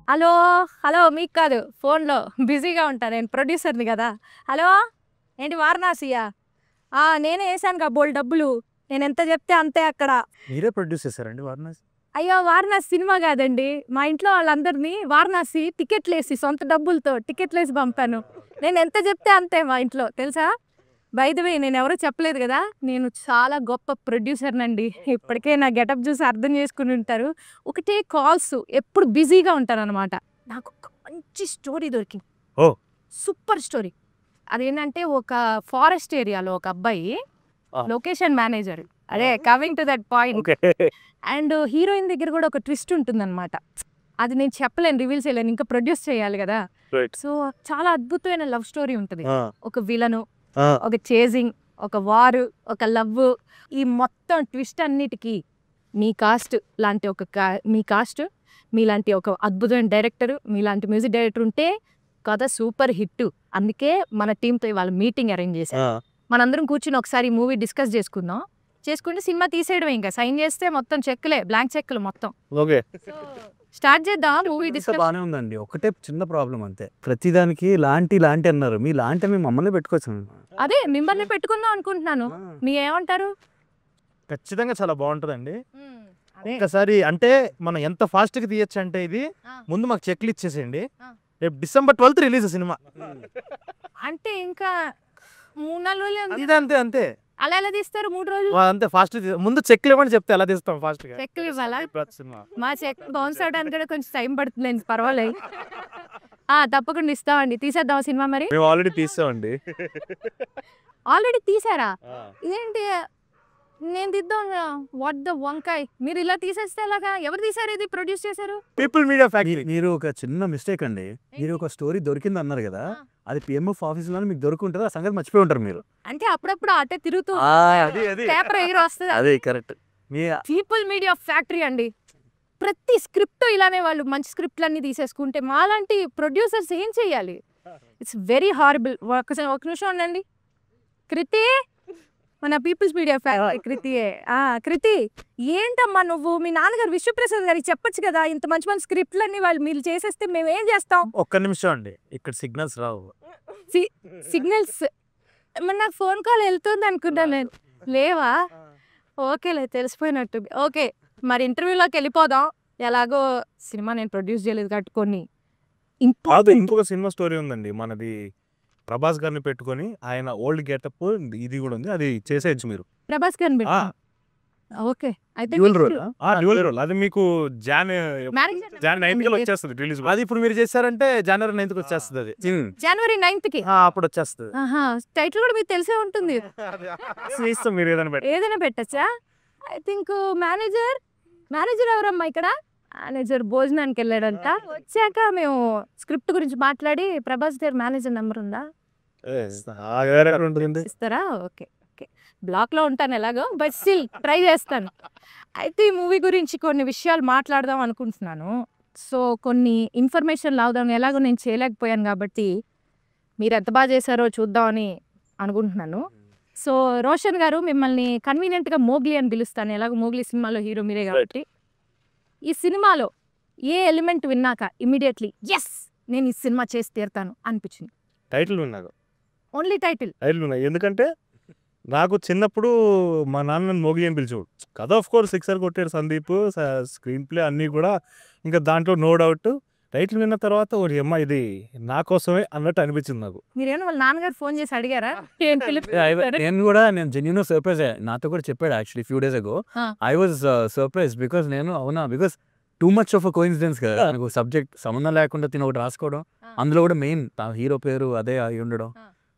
Hello hello మీకు కాదు ఫోన్లో బిజీగా ఉంటాను నేను ప్రొడ్యూసర్ని కదా. హలో ఏంటి వారణాసియా? నేనే వేసాను కా బోల్ డబ్బులు, నేను ఎంత చెప్తే అంతే అక్కడ. మీరే ప్రొడ్యూస్ చేశారండి వారణాసి? అయ్యో వారణాసి సినిమా కాదండి, మా ఇంట్లో వాళ్ళందరినీ వారణాసి టికెట్లు వేసి సొంత డబ్బులతో టికెట్లు వేసి పంపాను. నేను ఎంత చెప్తే అంతే మా ఇంట్లో, తెలుసా? బై ద వే నేను ఎవరో చెప్పలేదు కదా, నేను చాలా గొప్ప ప్రొడ్యూసర్నండి. ఇప్పటికే నా గెటప్ చూసి అర్థం చేసుకుని ఉంటారు. ఒకటే కాల్స్, ఎప్పుడు బిజీగా ఉంటాను అనమాట. నాకు ఒక మంచి స్టోరీ దొరికింది. ఓ సూపర్ స్టోరీ. అదేంటంటే ఒక ఫారెస్ట్ ఏరియాలో ఒక అబ్బాయి లొకేషన్ మేనేజర్. అదే coming to that point. And heroine దగ్గర కూడా ఒక ట్విస్ట్ ఉంటుందన్నమాట. అది నేను చెప్పలేను, రివీల్ చేయలేను, ఇంకా ప్రొడ్యూస్ చేయాలి కదా. సో చాలా అద్భుతమైన లవ్ స్టోరీ ఉంటుంది. ఒక విలను, ఒక చేజింగ్, ఒక వారు, ఒక లవ్. ఈ మొత్తం ట్విస్ట్ అన్నిటికీ మీ కాస్ట్ లాంటి మీ కాస్ట్, మీలాంటి ఒక అద్భుతమైన డైరెక్టర్, మీలాంటి మ్యూజిక్ డైరెక్టర్ ఉంటే కథ సూపర్ హిట్. అందుకే మన టీంతో ఇవాళ మీటింగ్ అరేంజ్ చేశాం. మనందరం కూర్చుని ఒకసారి మూవీ డిస్కస్ చేసుకుందాం. చేసుకుంటే సినిమా తీసేయడం, ఇంకా సైన్ చేస్తే మొత్తం చెక్కులే, బ్లాంక్ చెక్కులు మొత్తం. ఓకే, స్టార్ట్ చేద్దాం మూవీ డిస్కస్. బాగానే ఉందండి. ఒకటే చిన్న ప్రాబ్లం అంతే, ప్రతిదానికి లాంటి అన్నారు. మీ లాంటి మేము మమ్మల్ని పెట్టుకోవచ్చు. అదే మిమ్మల్ని పెట్టుకుందాం అనుకుంటున్నాను, మీ ఏమంటారు? ఖచ్చితంగా చాలా బాగుంటుందండి. ఒక్కసారి అంటే మనం ఎంత ఫాస్ట్ గా తీయచ్చు అంటే, ఇది ముందు మాకు చెక్లు ఇచ్చేసేయండి. రేపు December 12th రిలీజ్ సినిమా. అంటే ఇంకా 3-4 రోజులు. ఇదే అంతే అంతే. అలా ఎలా తీస్తారు 3 రోజులు? అంతే ఫాస్ట్. ముందు చెక్లు ఇవ్వని చెప్తే ఎలా తీస్తాం ఫాస్ట్ గా? చెక్లు ఇవ్వాలా? సినిమా మా చెక్ బౌన్స్ అవడానికి కూడా కొంచెం టైం పడుతుంది, పర్వాలేదు. తప్పకుండా ఇస్తామండి. తీసేద్దాం సినిమా మరి. మేము ఆల్రెడీ తీసామండి. ఆల్రెడీ తీసారా? ఇదేంటి నేను తీద్దాం, వాట్ ద వంకాయ్, మీరు ఇలా తీసేస్తే ఎలాగా? ఎవరు తీసారు, ఇది ప్రొడ్యూస్ చేశారు? People media factory. మీరు ఒక చిన్న మిస్టేక్ అండి. మీరు ఒక స్టోరీ దొరికింది అన్నారు కదా, అది PMF ఆఫీస్ లో మీకు దొరుకుంటుంది. ఆ సంగతి మర్చిపోయి ఉంటారు మీరు. అంటే అప్పుడప్పుడు అటే తిరుగుతూ పేపర్ ఎగిరి వస్తుంది. అదే కరెక్ట్. మీ పీపుల్ మీడియా ఫ్యాక్టరీ అండి. ప్రతి స్క్రిప్ట్ ఇలానే వాళ్ళు మంచి స్క్రిప్ట్లన్నీ తీసేసుకుంటే మాలాంటి ప్రొడ్యూసర్స్ ఏం చెయ్యాలి? It's very horrible. ఒక నిమిషం ఉండండి. కృతి, మన పీపుల్స్ మీడియా ఫ్యాక్టరీ కృతియే. కృతి, ఏంటమ్మా నువ్వు మీ నాన్నగారు విశ్వప్రసాద్ గారికి చెప్పొచ్చు కదా, ఇంత మంచి మంచి స్క్రిప్ట్లన్నీ వాళ్ళు మీరు చేసేస్తే మేము ఏం చేస్తాం? ఒక్క నిమిషం అండి, ఇక్కడ సిగ్నల్స్ రావు. సిగ్నల్స్ మరి నాకు ఫోన్ కాల్ వెళ్తుంది అనుకున్నాను నేను. లేవా? ఓకేలే, తెలిసిపోయినట్టు. ఓకే, మరి ఇంటర్వ్యూలోకి వెళ్ళిపోదాం. ఎలాగో సినిమా నేను ప్రొడ్యూస్ చేయలేదు కాబట్టి కొన్ని ఇంకొక సినిమా స్టోరీ ఉందండి మనది. ప్రభాస్ గారిని పెట్టుకొని ఆయన ఓల్డ్ గెటప్ ఇది కూడా ఉంది, అది చేసేయచ్చు మీరు. ప్రభాస్ గారిని ఓకే, అయితే డ్యూయల్ రోల్. అది మీకు January 9th వచ్చేస్తుంది రిలీజ్. అది ఇప్పుడు మీరు చేశారంటే January 9th వచ్చేస్తుంది. అది January 9th కి అప్పుడు వచ్చేస్తుంది. టైటిల్ కూడా మీకు తెలిసే ఉంటుంది. ఇస్తాం, మీరు ఏదైనా పెట్టచ్చా? ఐ థింక్ మేనేజర్ ఎవరమ్మా ఇక్కడ? మేనేజర్ భోజనానికి వెళ్ళాడంట. వచ్చాక మేము స్క్రిప్ట్ గురించి మాట్లాడి, ప్రభాస్ గారి మేనేజర్ నెంబర్ ఉందా? ఇస్తారా? ఓకే ఓకే, బ్లాక్ లో ఉంటాను ఎలాగో, బట్ స్టిల్ ట్రై చేస్తాను. అయితే ఈ మూవీ గురించి కొన్ని విషయాలు మాట్లాడదాం అనుకుంటున్నాను. సో కొన్ని ఇన్ఫర్మేషన్ లావుదాం, ఎలాగో నేను చేయలేకపోయాను కాబట్టి మీరు ఎంత బాగా చేశారో చూద్దామని అనుకుంటున్నాను. సో రోషన్ గారు, మిమ్మల్ని కన్వీనియంట్గా మోగ్లీ అని పిలుస్తాను, ఎలాగో మోగ్లీ సినిమాలో హీరో మీరే కాబట్టి. ఈ సినిమాలో ఏ ఎలిమెంట్ విన్నాక ఇమీడియట్లీ ఎస్ నేను ఈ సినిమా చేసి తీరుతాను అనిపించింది? టైటిల్ విన్నాక. ఓన్లీ టైటిల్ విన్నా, ఎందుకంటే నాకు చిన్నప్పుడు మా నాన్న మోగ్లీ అని పిలిచేవాడు. కథ ఆఫ్ కోర్స్ సిక్సర్ కొట్టాడు సందీప్, స్క్రీన్ ప్లే అన్నీ కూడా ఇంకా దాంట్లో నో డౌట్. టైటిల్ విన్న తర్వాత ఒక అమ్మ ఇది నా కోసమే అన్నట్టు అనిపించింది నాకు. మీరేమో వాళ్ళ నాన్నగారు ఫోన్ చేసి అడిగారా? నేను జెన్యూన్ సర్ప్రైజ్ అయ్యా. నాతో కూడా చెప్పాడు యాక్చువల్లీ ఫ్యూ డేస్ అగో. I was surprise because because too much of a coincidence కదా. నాకు సబ్జెక్ట్ సంబంధం లేకుండా తిని ఒకటి రాసుకోవడం, అందులో కూడా మెయిన్ హీరో పేరు అదే అయి ఉండడం.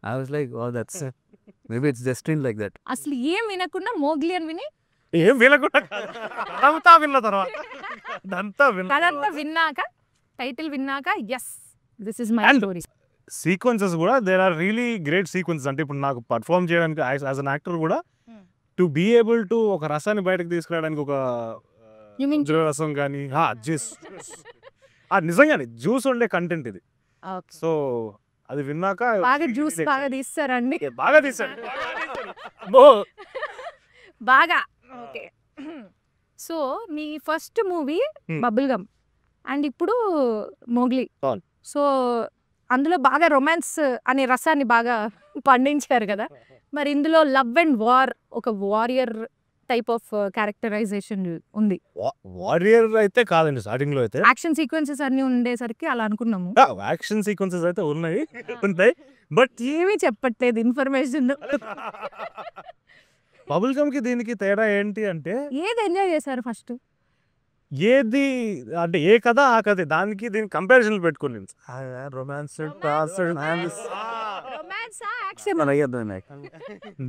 I was like oh that's maybe it's destiny like that. అసలు ఏం వినకుండా మోగ్లీ అని విని ఏం వినకుండా అంతా విన్న తర్వాత అదంతా విన్నాక టైటిల్ విన్నాక yes this is my story. Sequences కూడా there are really great sequences. అంటే ఇప్పుడు నాకు పర్ఫార్మ్ చేయడానికి యాజ్ అన్ యాక్టర్ కూడా టు బీ ఏబుల్ టు ఒక రసాన్ని బయటకు తీసుకురావడానికి, ఒక రసం కానీ జ్యూస్, నిజంగానే జ్యూస్ ఉండే కంటెంట్ ఇది. సో అది విన్నాక బాగా జ్యూస్ బాగా తీస్తారండి, బాగా తీసాడు బాగా. ఓకే, సో మీ first movie Bubblegum and ఇప్పుడు మోగ్లీ. అవును. సో అందులో బాగా రొమాన్స్ అనే రసాన్ని బాగా పండించారు కదా. మరి ఇందులో లవ్ అండ్ వార్, ఒక వారియర్ టైప్ ఆఫ్ క్యారెక్టరైజేషన్ ఉంది. వారియర్ అయితే కాదండి స్టార్టింగ్ లో అయితే. యాక్షన్ సీక్వెన్సెస్ అన్ని ఉండేసరికి అలా అనుకున్నాము. యాక్షన్ సీక్వెన్సెస్ అయితే ఉంటాయి బట్ ఏమీ చెప్పట్లేదు ఇన్ఫర్మేషన్. బబుల్ గమ్ కి దీనికి తేడా ఏంటి అంటే, ఏది ఎంజాయ్ చేశారు ఫస్ట్? ఏది అంటే ఏ కథ ఆ కథ, దానికి దీనికి కంపారిజన్ పెట్టుకుని రొమాన్స్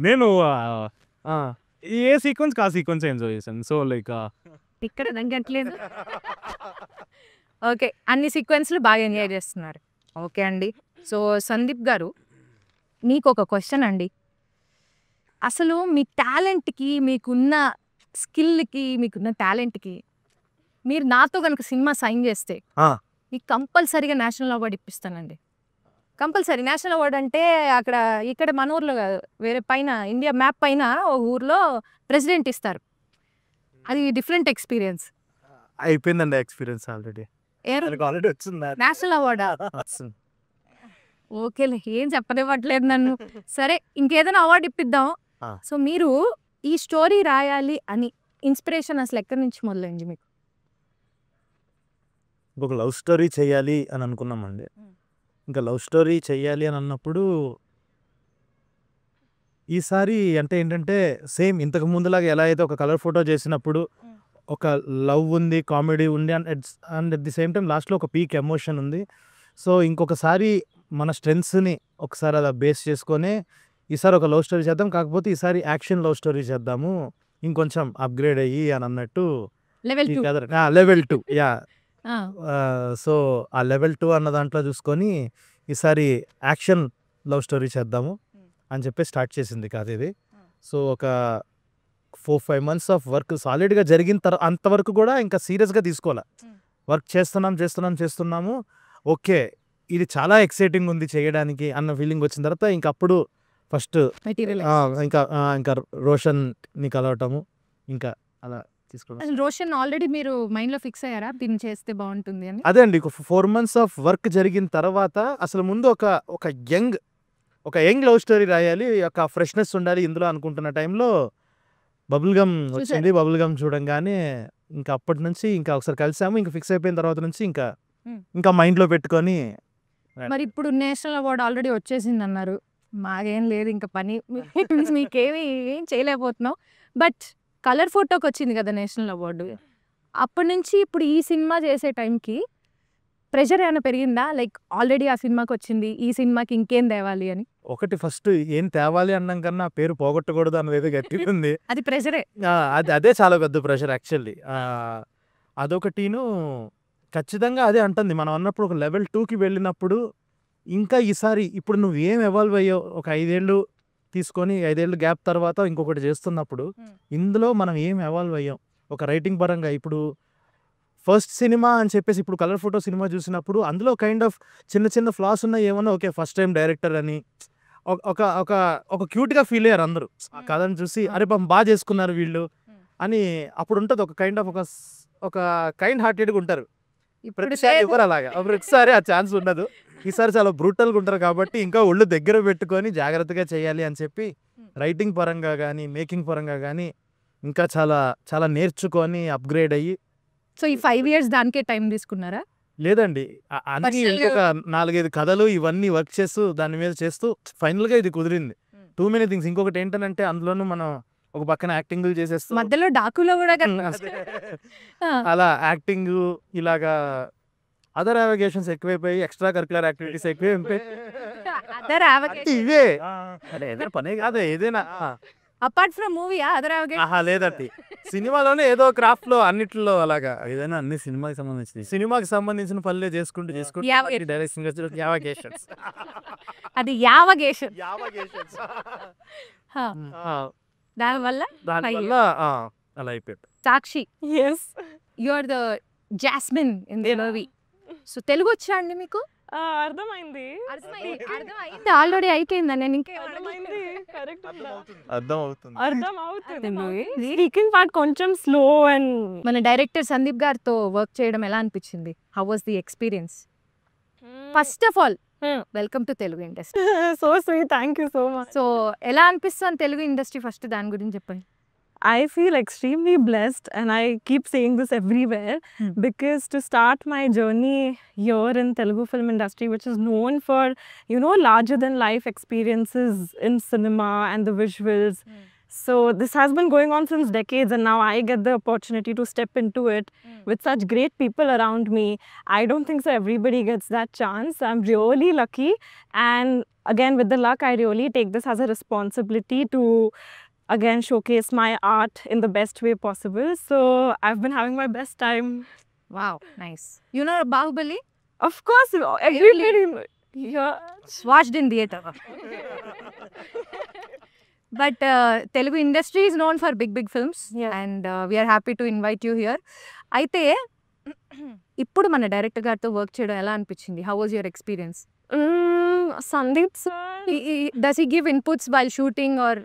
నేను ఏ సీక్వెన్స్ ఆ సీక్వెన్స్ ఎంజాయ్ చేశాను. సో లైక్ ఇక్కడ తగ్గట్లేదు. ఓకే, అన్ని సీక్వెన్స్లు బాగా ఎంజాయ్ చేస్తున్నారు. ఓకే అండి. సో సందీప్ గారు, మీకు ఒక క్వశ్చన్ అండి. అసలు మీ టాలెంట్కి, మీకున్న స్కిల్కి, మీకున్న టాలెంట్కి మీరు నాతో కనుక సినిమా సైన్ చేస్తే మీకు కంపల్సరీగా నేషనల్ అవార్డు ఇప్పిస్తానండి. కంపల్సరీ నేషనల్ అవార్డు అంటే అక్కడ ఇక్కడ మన ఊర్లో కాదు, వేరే పైన ఇండియా మ్యాప్ పైన ఒక ఊర్లో ప్రెసిడెంట్ ఇస్తారు. అది డిఫరెంట్ ఎక్స్పీరియన్స్. అయిపోయిందండి ఎక్స్పీరియన్స్ ఆల్రెడీ వచ్చింది నేషనల్ అవార్డా? ఓకేలే, ఏం చెప్పనివ్వట్లేదు నన్ను. సరే, ఇంకేదైనా అవార్డు ఇప్పిద్దాం. సో మీరు ఈ స్టోరీ రాయాలి అని ఇన్స్పిరేషన్ అసలు ఎక్కడి నుంచి మొదలైంది మీకు? ఒక లవ్ స్టోరీ చేయాలి అని అనుకున్నామండి. ఇంకా లవ్ స్టోరీ చేయాలి అని అన్నప్పుడు ఈసారి అంటే ఏంటంటే సేమ్ ఇంతకు ముందులాగా ఎలా అయితే ఒక కలర్ ఫోటో చేసినప్పుడు ఒక లవ్ ఉంది, కామెడీ ఉంది, and at the same time లాస్ట్లో ఒక పీక్ ఎమోషన్ ఉంది. సో ఇంకొకసారి మన స్ట్రెంగ్స్ని ఒకసారి అలా బేస్ చేసుకొని ఈసారి ఒక లవ్ స్టోరీ చేద్దాం, కాకపోతే ఈసారి యాక్షన్ లవ్ స్టోరీ చేద్దాము ఇంకొంచెం అప్గ్రేడ్ అయ్యి అని అన్నట్టు లెవెల్ 2. Level 2 yeah. సో ఆ లెవెల్ 2 అన్న దాంట్లో చూసుకొని ఈసారి యాక్షన్ లవ్ స్టోరీ చేద్దాము అని చెప్పి స్టార్ట్ చేసింది కాదు ఇది. సో ఒక 4-5 months ఆఫ్ వర్క్ సాలిడ్గా జరిగిన తర్వాత అంతవరకు కూడా ఇంకా సీరియస్గా తీసుకోవాలి. వర్క్ చేస్తున్నాము, ఓకే ఇది చాలా ఎక్సైటింగ్ ఉంది చేయడానికి అన్న ఫీలింగ్ వచ్చిన తర్వాత ఇంకా అప్పుడు ఫస్ట్ ఇంకా రోషన్ని కలవటము, ఇంకా అలా తీసుకోవడం. రోషన్ ఆల్రెడీ మీరు మైండ్ లో ఫిక్స్ అయ్యారా దీన్ని చేస్తే బాగుంటుంది అని? అదే అండి, 4 months ఆఫ్ వర్క్ జరిగిన తర్వాత అసలు ముందు ఒక యంగ్ లవ్ స్టోరీ రాయాలి, ఒక ఫ్రెష్నెస్ ఉండాలి ఇందులో అనుకుంటున్న టైంలో బబుల్ గమ్ వచ్చింది. బబుల్ గమ్ చూడంగానే ఇంకా అప్పటి నుంచి ఇంకా ఒకసారి కలిసాము, ఇంకా ఫిక్స్ అయిపోయిన తర్వాత నుంచి ఇంకా మైండ్లో పెట్టుకొని. మరి ఇప్పుడు నేషనల్ అవార్డు ఆల్రెడీ వచ్చేసింది అన్నారు, మాకేం లేదు ఇంకా పని, మీకేమి ఏం చేయలేకపోతున్నావు. బట్ కలర్ ఫోటోకి వచ్చింది కదా నేషనల్ అవార్డు, అప్పటి నుంచి ఇప్పుడు ఈ సినిమా చేసే టైంకి ప్రెషర్ ఏమైనా పెరిగిందా? లైక్ ఆల్రెడీ ఆ సినిమాకి వచ్చింది, ఈ సినిమాకి ఇంకేం తేవాలి అని. ఒకటి ఫస్ట్ ఏం తేవాలి అన్నాం కన్నా పేరు పోగొట్టకూడదు అన్నది ఏదో గట్టిగా ఉంది. అది ప్రెషరే. అదే చాలా పెద్ద ప్రెషర్ యాక్చువల్లీ. అదొకటిను ఖచ్చితంగా అదే అంటుంది. మనం అన్నప్పుడు ఒక లెవెల్ 2కి వెళ్ళినప్పుడు ఇంకా ఈసారి ఇప్పుడు నువ్వు ఏం ఎవాల్వ్ అయ్యావు, ఒక 5 ఏళ్ళు తీసుకొని 5 ఏళ్ళు గ్యాప్ తర్వాత ఇంకొకటి చేస్తున్నప్పుడు ఇందులో మనం ఏం ఎవాల్వ్ అయ్యాం ఒక రైటింగ్ పరంగా. ఇప్పుడు ఫస్ట్ సినిమా అని చెప్పేసి ఇప్పుడు కలర్ ఫోటో సినిమా చూసినప్పుడు అందులో కైండ్ ఆఫ్ చిన్న ఫ్లాస్ ఉన్నాయి ఏమన్నా, ఓకే ఫస్ట్ టైం డైరెక్టర్ అని ఒక క్యూట్గా ఫీల్ అయ్యారు అందరూ ఆ కథను చూసి, అరే బాగా చేసుకున్నారు వీళ్ళు అని. అప్పుడు ఉంటుంది ఒక కైండ్ ఆఫ్ ఒక కైండ్ హార్టెడ్గా ఉంటారు. ప్రతిసారి ఎవరు అలాగా, ప్రతిసారి ఆ ఛాన్స్ ఉండదు. ఈసారి చాలా బ్రూటల్గా ఉంటారు కాబట్టి ఇంకా ఒళ్ళు దగ్గర పెట్టుకొని జాగ్రత్తగా చేయాలి అని చెప్పి రైటింగ్ పరంగా కానీ మేకింగ్ పరంగా కానీ ఇంకా చాలా నేర్చుకొని అప్గ్రేడ్ అయ్యి. సో ఈ 5 years దానికే టైం తీసుకున్నారా? లేదండి, అన్ని ఇంకొక 4-5 కథలు ఇవన్నీ వర్క్ చేస్తూ దాని మీద చేస్తూ ఫైనల్గా ఇది కుదిరింది. Too many things. ఇంకొకటి ఏంటంటే అందులోనూ మనం ఒక పక్కన యాక్టింగ్లు చేసేస్తూ మధ్యలో డాకులో కూడా అలా యాక్టింగ్ ఇలాగా అదర్ అవగేషన్స్ ఎక్కువైపోయి ఎక్స్ట్రా కరిక్యులర్ యాక్టివిటీస్ ఎక్కువైపోయి ఇవే ఏదైనా పనే కాదు ఏదైనా అపార్ట్ ఫ్రమ్ మూవీ అదర్ లేదండి, సినిమాలోనే ఏదో క్రాఫ్ట్ లో అన్నిట్లో అలాగా ఏదైనా అన్ని సినిమాకి సంబంధించిన పనులే చేసుకుంటూ డైరెక్షన్ అది యావగేషన్. దానివల్ల అలా అయిపోయాడు. Sakshi, you are the Jasmine in the movie. So Telugu వచ్చా అండి మీకు? అర్థమైంది ఆల్రెడీ అయిపోయిందా? నేను ఇంకా అర్థమైంది కరెక్ట్ అర్థం అవుతుంది. అర్థం అవుతుంది స్పీకింగ్ పార్ట్ కొంచెం స్లో అండ్ మన డైరెక్టర్ సందీప్ గారితో వర్క్ చేయడం ఎలా అనిపించింది? How was the experience? First of all welcome to Telugu industry. So sweet, thank you so much. So ఎలా అనిపిస్తుంది తెలుగు ఇండస్ట్రీ? ఫస్ట్ దాని గురించి చెప్పండి. I feel extremely blessed, and I keep saying this everywhere because to start my journey here in Telugu film industry, which is known for, you know, larger than life experiences in cinema and the visuals. So this has been going on since decades, and now I get the opportunity to step into it with such great people around me. I don't think so everybody gets that chance. I'm really lucky, and again with the luck, I really take this as a responsibility to again showcase my art in the best way possible. So I've been having my best time. Wow, nice. You know Bahubali? Of course, everybody. Yeah. Watched in theater. But Telugu industry is known for big films. Yeah. And we are happy to invite you here. అయితే ఇప్పుడు మన director గారితో work చేయడం ఎలా అనిపించింది? How was your experience? Sandeep sir. Does he give inputs while shooting or?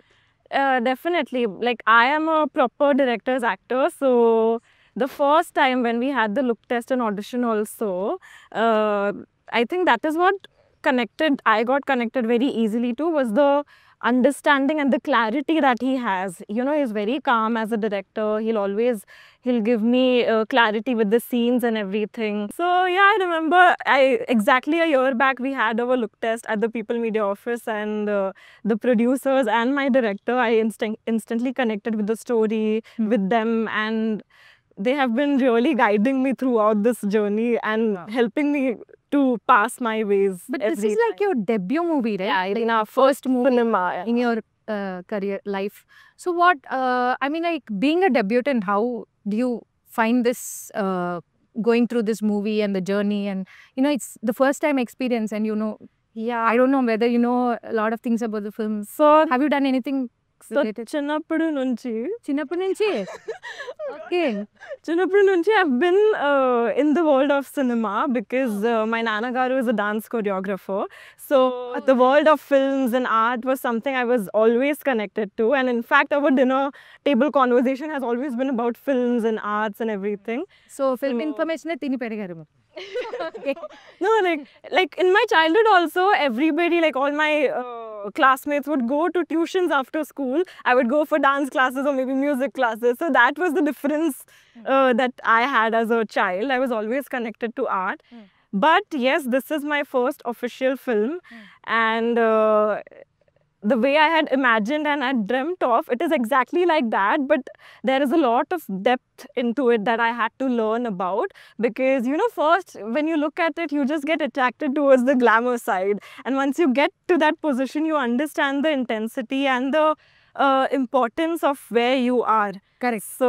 Definitely. Like, I am a proper director's actor, so the first time when we had the look test and audition also, I think that is what I got connected very easily to, was the understanding and the clarity that he has. You know, he's very calm as a director. He'll give me clarity with the scenes and everything. So yeah, I remember exactly a year back we had our look test at the People Media office, and the producers and my director, I instantly connected with the story, with them, and they have been really guiding me throughout this journey and helping me to pass my ways. But this is like your debut movie, right? Yeah, like in our first movie cinema. Yeah. in your career life. So what, I mean, like being a debutant, how do you find this going through this movie and the journey? And you know, it's the first time experience, and you know, Yeah. I don't know whether you know a lot of things about the film. So, Have you done anything related? చిన్నప్పటి నుంచి I've been in the world of cinema because my Nana Garu is a dance choreographer. So the world of films and art was something I was always connected to. And in fact, our dinner table conversation has always been about films and arts and everything. So film So- information tini perigaru. No, like in my childhood also, everybody, like all my classmates would go to tuitions after school. I would go for dance classes or maybe music classes. So that was the difference that I had as a child. I was always connected to art. But yes, this is my first official film. And the way I had imagined and had dreamt of, it is exactly like that. But there is a lot of depth into it that I had to learn about. Because, you know, first, when you look at it, you just get attracted towards the glamour side. And once you get to that position, you understand the intensity and the importance of where you are. Correct. So,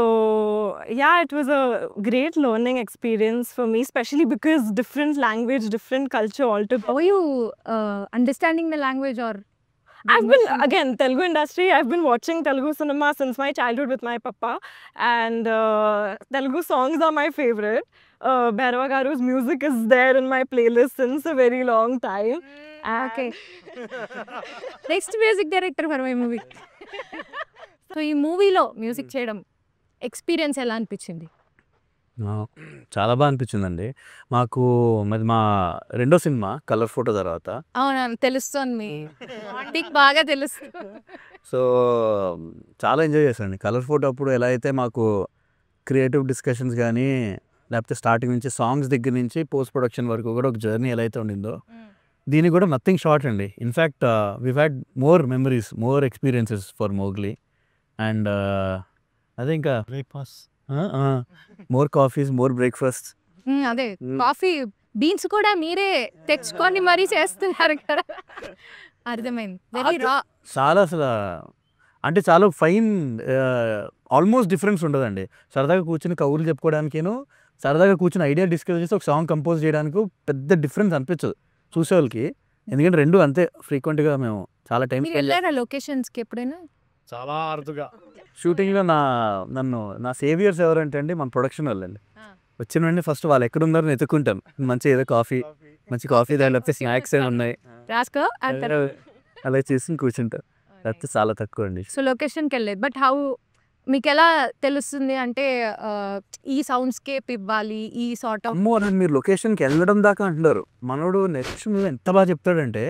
yeah, it was a great learning experience for me, especially because different language, different culture altogether. How are you understanding the language or? I've been, again, Telugu industry, I've been watching Telugu cinema since my childhood with my papa, and Telugu songs are my favorite. Bhairava Garu's music is there in my playlist since a very long time. Okay. Next music director for my movie. So ఈ మూవీలో music చేయడం experience ఎలా అనిపించింది? చాలా బాగా అనిపించిందండి మాకు. మరి మా రెండో సినిమా కలర్ ఫోటో తర్వాత. అవునా, తెలుస్తుంది మీ బాండింగ్ బాగా తెలుస్తుంది. సో చాలా ఎంజాయ్ చేశానండి కలర్ ఫోటో అప్పుడు. ఎలా అయితే మాకు క్రియేటివ్ డిస్కషన్స్ కానీ, లేకపోతే స్టార్టింగ్ నుంచి సాంగ్స్ దగ్గర నుంచి పోస్ట్ ప్రొడక్షన్ వరకు కూడా ఒక జర్నీ ఎలా అయితే ఉండిందో, దీనికి కూడా నథింగ్ షార్ట్ అండి. In fact we had more memories, more experiences for Mowgli. And అదే ఇంకా breakfast, more coffees, more breakfast. అదే కాఫీ బీన్స్ కూడా మీరే తెచ్చుకొని మరీ చేస్తున్నారు కదా. అర్థమైంది. వెరీ రా. చాలా అసలు అంటే చాలా ఫైన్, ఆల్మోస్ట్ డిఫరెన్స్ ఉండదండి. సరదాగా కూర్చుని కబుర్లు చెప్పుకోవడానికేను, సరదాగా కూర్చుని ఐడియా డిస్కస్ చేసి ఒక సాంగ్ కంపోజ్ చేయడానికి పెద్ద డిఫరెన్స్ అనిపించదు చూసేవాళ్ళకి. ఎందుకంటే రెండు అంతే ఫ్రీక్వెంట్గా మేము చాలా టైం మీరు వెళ్ళారా లొకేషన్స్కి ఎప్పుడైనా? చాలా అరుదుగా. షూటింగ్లో నా సేవియర్స్ ఎవరంటే అండి మన ప్రొడక్షన్ వాళ్ళండి. వచ్చిన వెంటనే ఫస్ట్ వాళ్ళు ఎక్కడ ఉన్నారని ఎత్తుకుంటాం, మంచి ఏదో మంచి కాఫీ లేకపోతే స్నాక్స్ ఏమి ఉన్నాయి రాసుకో అంటారు. అలా చేసి కూర్చుంటారు. లేకపోతే చాలా తక్కువ అండి. సో లొకేషన్కి వెళ్ళలేదు. బట్ హౌ మీకు ఎలా తెలుస్తుంది అంటే ఈ సౌండ్ స్కేప్ ఇవ్వాలి, ఈ సార్ట్ ఆఫ్ అమ్మో అని మీరు లొకేషన్కి వెళ్ళడం దాకా అంటున్నారు. మనోడు నెక్స్ట్ మూవీ ఎంత బాగా చెప్తాడంటే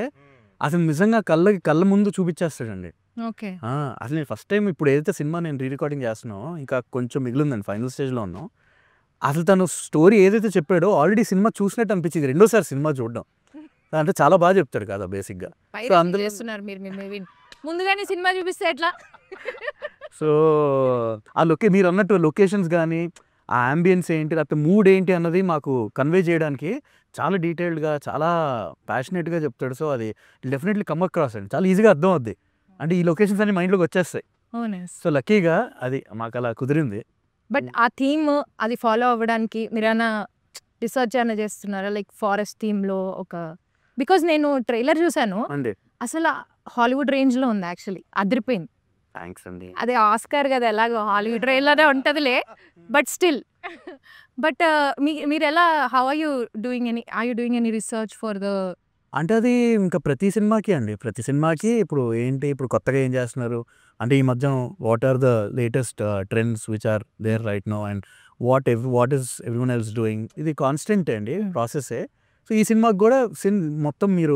అసలు నిజంగా కళ్ళ ముందు చూపించేస్తాడండి. ఓకే. అసలు నేను ఫస్ట్ టైం ఇప్పుడు ఏదైతే సినిమా నేను రికార్డింగ్ చేస్తున్నానో ఇంకా కొంచెం మిగిలిందండి, ఫైనల్ స్టేజ్లో ఉన్నాం. అసలు తను స్టోరీ ఏదైతే చెప్పాడో ఆల్రెడీ సినిమా చూసినట్టు అనిపించింది రెండోసారి సినిమా చూడడం. అంటే చాలా బాగా చెప్తాడు కదా బేసిక్గా. సో అందరూ చేస్తున్నారు మీరు ముందుగానే సినిమా చూపిస్తే ఎట్లా? సో ఆ మీరు అన్నట్టు లొకేషన్స్ కానీ ఆ అంబియన్స్ ఏంటి లేకపోతే మూడ్ ఏంటి అన్నది మాకు కన్వే చేయడానికి చాలా డీటెయిల్డ్గా చాలా ప్యాషనేట్గా చెప్తాడు. సో అది డెఫినెట్లీ కమ్ అక్రాస్ అండి, చాలా ఈజీగా అర్థం అవుద్ది. అంటే ఈ లొకేషన్స్ అన్ని మైండ్లోకి వచ్చేస్తాయి. సో లక్కీగా అది మాకు అలా కుదిరింది. బట్ ఆ థీమ్ అది ఫాలో అవ్వడానికి మీరైనా రీసెర్చ్ అయినా చేస్తున్నారా? లైక్ ఫారెస్ట్ థీమ్లో ఒక, బికాజ్ నేను ట్రైలర్ చూసాను అండి, అసలు హాలీవుడ్ రేంజ్లో ఉంది, యాక్చువల్లీ అదిరిపోయింది. థ్యాంక్స్ అండి. అదే ఆస్కార్ కదా, ఎలాగో హాలీవుడ్ రేంజ్లోనే ఉంటుందిలే, బట్ స్టిల్. బట్ మీరు ఎలా, how are you doing any research for the? అంటే అది ఇంకా ప్రతి సినిమాకి అండి, ప్రతి సినిమాకి ఇప్పుడు ఏంటి, ఇప్పుడు కొత్తగా ఏం చేస్తున్నారు అంటే ఈ మధ్య what are the latest trends which are there right now and what is everyone else doing, ఇది కాన్స్టెంట్ అండి, ప్రాసెస్సే. సో ఈ సినిమాకి కూడా మొత్తం మీరు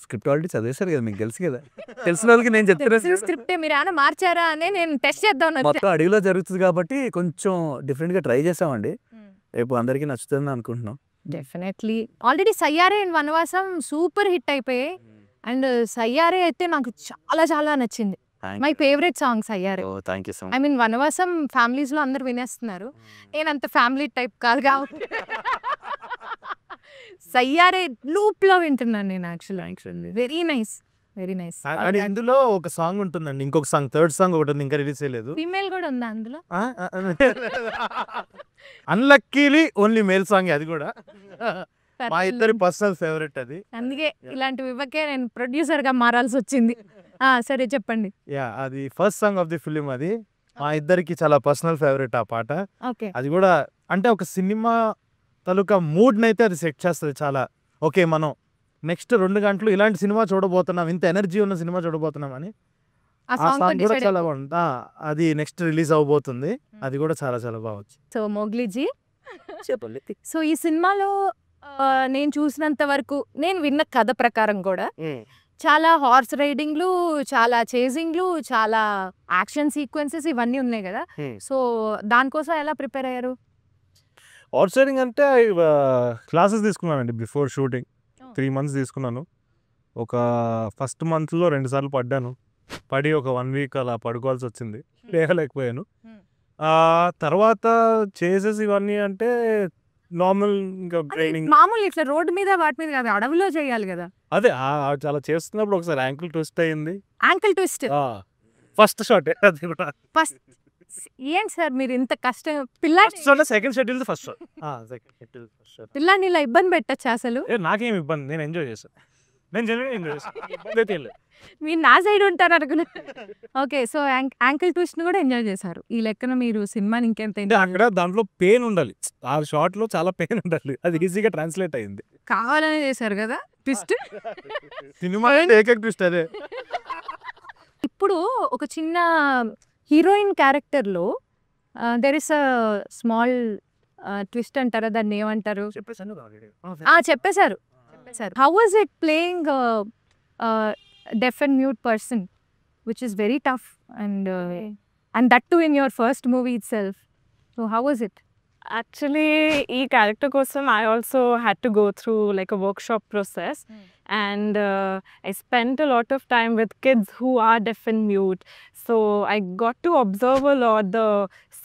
స్క్రిప్ట్ ఆల్రెడీ చదివేశారు కదా, మీకు తెలుసు కదా, తెలిసిన వాళ్ళకి నేను చెప్తున్నాను. స్క్రిప్ట్ మీరు ఏమైనా మార్చారా అని నేను టెస్ట్ చేద్దాం. మొత్తం అడవిలో జరుగుతుంది కాబట్టి కొంచెం డిఫరెంట్గా ట్రై చేసామండి. రేపు అందరికీ నచ్చుతుంది అనుకుంటున్నాం. Definitely. Already Saiyaara and Vanavasam super hit అయిపోయాయి. అండ్ సయ్యారే అయితే నాకు చాలా చాలా నచ్చింది. My favourite song Saiyaara. Thank you so much. I mean Vanavasam families లో అందరు వినేస్తున్నారు, నేను అంత ఫ్యామిలీ టైప్ కాదు కాబట్టి సయ్యారే లూప్ లో వింటున్నాను నేను. Actually very nice, very nice. And ఇందులో ఒక సాంగ్ ఉంటుందండి, ఇంకొక సాంగ్, థర్డ్ సాంగ్ ఒకటి ఉంది, ఇంకా రిలీజ్ చేయలేదు. ఫీమేల్ కూడా ఉందా అందులో? అన్లక్కీలీ ఓన్లీ మేల్ సాంగ్ అది కూడా. మా ఇద్దరి పర్సనల్ ఫేవరెట్ అది. అందుకే ఇలాంటి వివకే నేను ప్రొడ్యూసర్ గా మారాల్సి వచ్చింది. సరే చెప్పండి. అది first song of the film. అది మా ఇద్దరికి చాలా పర్సనల్ ఫేవరెట్ ఆ పాట. ఓకే. అది కూడా అంటే ఒక సినిమా తాలూకా మూడ్ నైతే అది సెట్ చేస్తుంది చాలా. ఓకే, మనం నెక్స్ట్ 2 గంటలు ఇలాంటి సినిమా చూడబోతున్నాం, ఇంత ఎనర్జీ ఉన్న సినిమా చూడబోతున్నాం అని. ఆ సాంగ్ కూడా చాలా బాగుంది. అది నెక్స్ట్ రిలీజ్ అవబోతుంది, అది కూడా చాలా చాలా బాగుంది. సో మోగ్లీజీ చెప్పండి. సో ఈ సినిమాలో నేను చూసినంత వరకు, నేను విన్న కథ ప్రకారం కూడా చాలా హార్స్ రైడింగ్లు, చాలా చేజింగ్లు, చాలా యాక్షన్ సీక్వెన్సెస్ ఇవన్నీ ఉన్నాయి కదా. సో దానికోసం ఎలా ప్రిపేర్ అయ్యారు? హార్స్ రైడింగ్ అంటే క్లాసెస్ తీసుకున్నానండి బిఫోర్ షూటింగ్. 3 months తీసుకున్నాను. ఒక ఫస్ట్ మంత్లో 2 సార్లు పడ్డాను. పడి ఒక 1 week అలా పడుకోవాల్సి వచ్చింది, లేకపోయాను. తర్వాత చేసేసి ఇవన్నీ అంటే నార్మల్ ఇంకా ట్రైనింగ్, మామూలు ఇట్లా రోడ్డు మీద వాటి మీద కాదు, అడవిలో చేయాలి కదా. అదే చాలా చేస్తున్నప్పుడు ఒకసారి యాంకిల్ ట్విస్ట్ అయ్యింది. యాంకిల్ ట్విస్ట్ ఫస్ట్ షాట్ అది కూడా. ఫస్ట్ ఏంటి సార్ మీరు ఇంత కష్టం? పిల్లాడి సెకండ్ షెడ్యూల్ ఫస్ట్ షాట్. పిల్లాడిని ఇలా ఇబ్బంది పెట్టచ్చు అసలు? నాకేం ఇబ్బంది, నేను ఎంజాయ్ చేశాను. నేను జనరల్గా ఎంజాయ్ చేశాను, ఇబ్బంది అయితే లేదు. మీరు నా సైడ్ ఉంటారు అనుకున్నా. ఓకే, సో యాంకిల్ ట్విస్ట్ ని కూడా ఎంజాయ్ చేశారు. ఈ లెక్కన మీరు సినిమాని ఇంకెంత అక్కడ దాంట్లో పెయిన్ ఉండాలి, ఆ షాట్ లో చాలా పెయిన్ ఉండాలి, అది ఈజీగా ట్రాన్స్లేట్ అయింది. కావాలనే చేశారు కదా ట్విస్ట్. సినిమా ఏకైక ట్విస్ట్ అదే. ఇప్పుడు ఒక చిన్న హీరోయిన్ క్యారెక్టర్లో there is a small twist అంటారా, దాన్ని ఏమంటారు? చెప్పేశారు. How was it playing deaf and mute person, which is very tough, and that too in your first movie itself. So how was it? Actually, ee character kosam I also had to go through like a workshop process, and I spent a lot of time with kids who are deaf and mute. So I got to observe a lot the